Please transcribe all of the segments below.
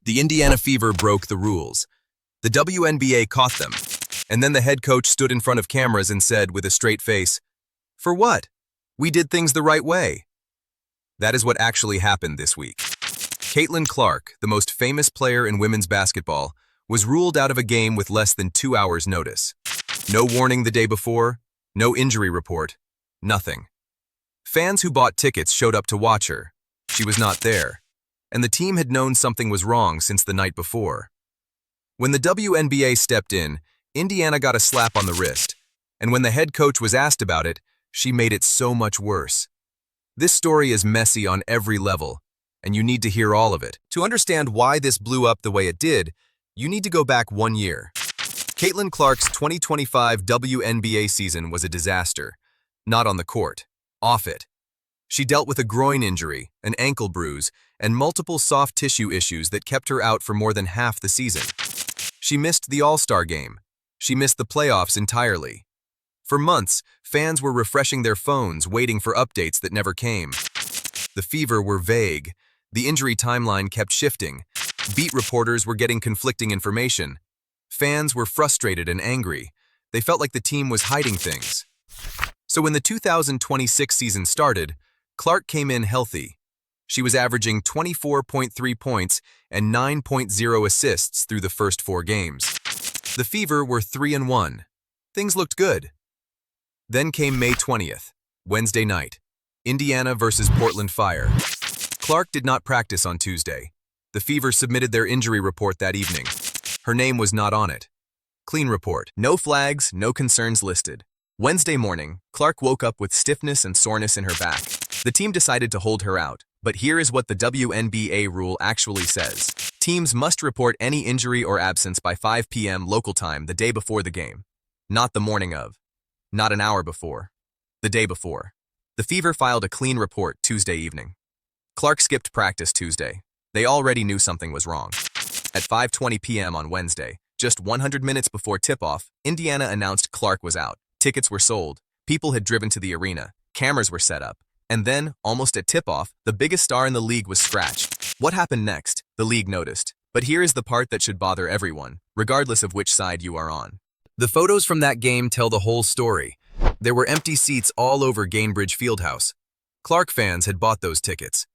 The Indiana Fever broke the rules. The WNBA caught them, and then the head coach stood in front of cameras and said with a straight face, "For what? We did things the right way." That is what actually happened this week. Caitlin Clark, the most famous player in women's basketball, was ruled out of a game with less than 2 hours' notice. No warning the day before, no injury report, nothing. Fans who bought tickets showed up to watch her. She was not there, and the team had known something was wrong since the night before. When the WNBA stepped in, Indiana got a slap on the wrist, and when the head coach was asked about it, she made it so much worse. This story is messy on every level, and you need to hear all of it. To understand why this blew up the way it did, you need to go back 1 year. Caitlin Clark's 2025 WNBA season was a disaster. Not on the court, off it. She dealt with a groin injury, an ankle bruise, and multiple soft tissue issues that kept her out for more than half the season. She missed the All-Star game. She missed the playoffs entirely. For months, fans were refreshing their phones, waiting for updates that never came. The Fever were vague. The injury timeline kept shifting. Beat reporters were getting conflicting information. Fans were frustrated and angry. They felt like the team was hiding things. So when the 2026 season started, Clark came in healthy. She was averaging 24.3 points and 9.0 assists through the first 4 games. The Fever were 3-1. Things looked good. Then came May 20th, Wednesday night, Indiana versus Portland Fire. Clark did not practice on Tuesday. The Fever submitted their injury report that evening. Her name was not on it. Clean report. No flags, no concerns listed. Wednesday morning, Clark woke up with stiffness and soreness in her back. The team decided to hold her out, but here is what the WNBA rule actually says. Teams must report any injury or absence by 5 p.m. local time the day before the game. Not the morning of. Not an hour before. The day before. The Fever filed a clean report Tuesday evening. Clark skipped practice Tuesday. They already knew something was wrong. At 5:20 p.m. on Wednesday, just 100 minutes before tip-off, Indiana announced Clark was out. Tickets were sold. People had driven to the arena. Cameras were set up. And then, almost at tip-off, the biggest star in the league was scratched. What happened next? The league noticed. But here is the part that should bother everyone, regardless of which side you are on. The photos from that game tell the whole story. There were empty seats all over Gainbridge Fieldhouse. Clark fans had bought those tickets.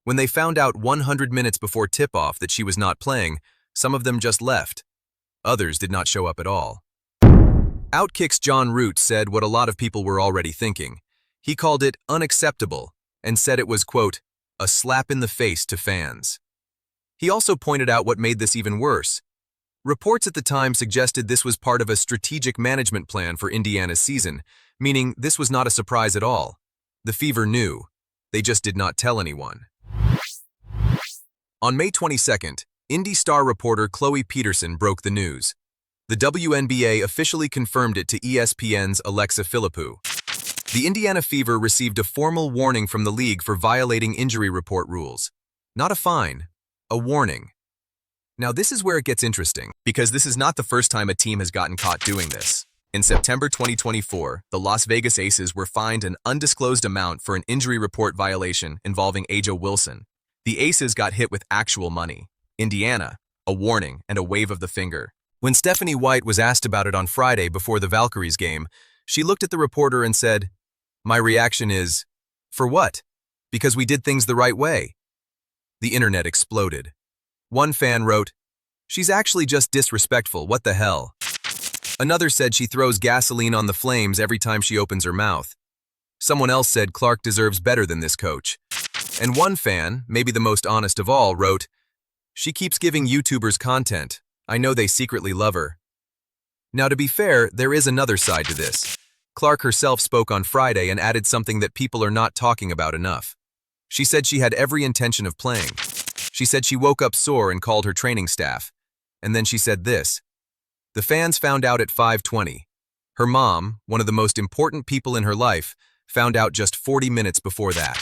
When they found out 100 minutes before tip-off that she was not playing, some of them just left. Others did not show up at all. Outkick's John Root said what a lot of people were already thinking. He called it unacceptable and said it was, quote, a slap in the face to fans. He also pointed out what made this even worse. Reports at the time suggested this was part of a strategic management plan for Indiana's season, meaning this was not a surprise at all. The Fever knew. They just did not tell anyone. On May 22nd, Indy Star reporter Chloe Peterson broke the news. The WNBA officially confirmed it to ESPN's Alexa Philippou. The Indiana Fever received a formal warning from the league for violating injury report rules. Not a fine, a warning. Now this is where it gets interesting, because this is not the first time a team has gotten caught doing this. In September 2024, the Las Vegas Aces were fined an undisclosed amount for an injury report violation involving Aja Wilson. The Aces got hit with actual money. Indiana, a warning and a wave of the finger. When Stephanie White was asked about it on Friday before the Valkyries game, she looked at the reporter and said, "My reaction is, for what? Because we did things the right way." The internet exploded. One fan wrote, "She's actually just disrespectful, what the hell?" Another said she throws gasoline on the flames every time she opens her mouth. Someone else said Clark deserves better than this coach. And one fan, maybe the most honest of all, wrote, "She keeps giving YouTubers content. I know they secretly love her." Now to be fair, there is another side to this. Clark herself spoke on Friday and added something that people are not talking about enough. She said she had every intention of playing. She said she woke up sore and called her training staff. And then she said this. The fans found out at 5:20. Her mom, one of the most important people in her life, found out just 40 minutes before that.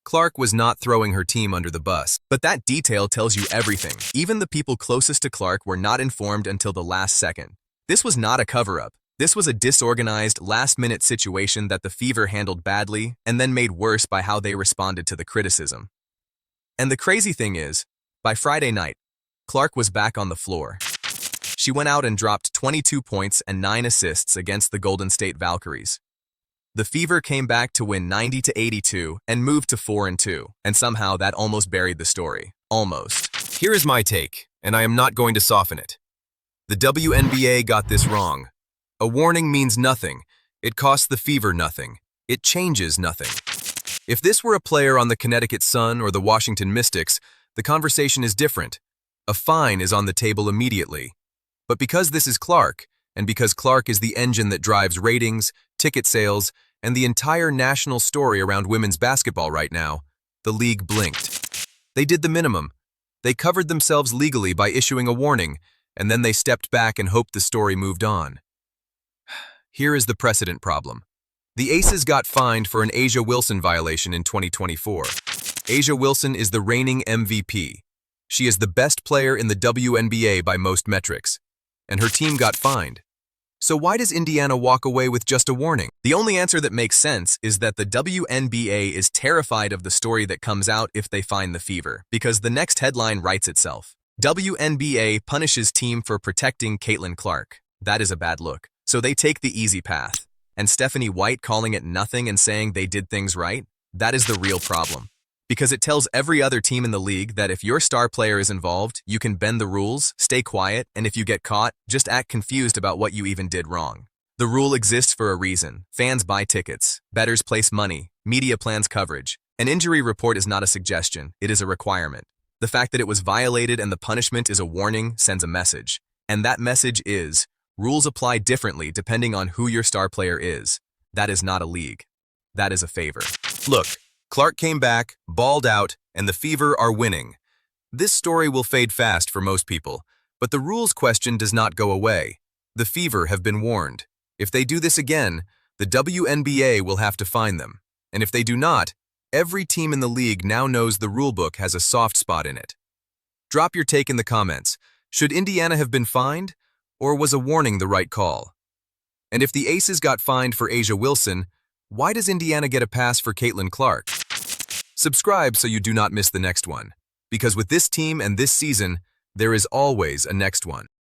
Clark was not throwing her team under the bus. But that detail tells you everything. Even the people closest to Clark were not informed until the last second. This was not a cover-up. This was a disorganized, last-minute situation that the Fever handled badly and then made worse by how they responded to the criticism. And the crazy thing is, by Friday night, Clark was back on the floor. She went out and dropped 22 points and 9 assists against the Golden State Valkyries. The Fever came back to win 90-82 and moved to 4-2, and somehow that almost buried the story. Almost. Here is my take, and I am not going to soften it. The WNBA got this wrong. A warning means nothing. It costs the Fever nothing. It changes nothing. If this were a player on the Connecticut Sun or the Washington Mystics, the conversation is different. A fine is on the table immediately. But because this is Clark, and because Clark is the engine that drives ratings, ticket sales, and the entire national story around women's basketball right now, the league blinked. They did the minimum. They covered themselves legally by issuing a warning, and then they stepped back and hoped the story moved on. Here is the precedent problem. The Aces got fined for an A'ja Wilson violation in 2024. A'ja Wilson is the reigning MVP. She is the best player in the WNBA by most metrics, and her team got fined. So why does Indiana walk away with just a warning? The only answer that makes sense is that the WNBA is terrified of the story that comes out if they fine the Fever, because the next headline writes itself. WNBA punishes team for protecting Caitlin Clark. That is a bad look. So they take the easy path. And Stephanie White calling it nothing and saying they did things right? That is the real problem. Because it tells every other team in the league that if your star player is involved, you can bend the rules, stay quiet, and if you get caught, just act confused about what you even did wrong. The rule exists for a reason. Fans buy tickets, bettors place money, media plans coverage. An injury report is not a suggestion, it is a requirement. The fact that it was violated and the punishment is a warning sends a message. And that message is, rules apply differently depending on who your star player is. That is not a league. That is a favor. Look. Clark came back, balled out, and the Fever are winning. This story will fade fast for most people, but the rules question does not go away. The Fever have been warned. If they do this again, the WNBA will have to fine them. And if they do not, every team in the league now knows the rulebook has a soft spot in it. Drop your take in the comments. Should Indiana have been fined, or was a warning the right call? And if the Aces got fined for A'ja Wilson, why does Indiana get a pass for Caitlin Clark? Subscribe so you do not miss the next one, because with this team and this season, there is always a next one.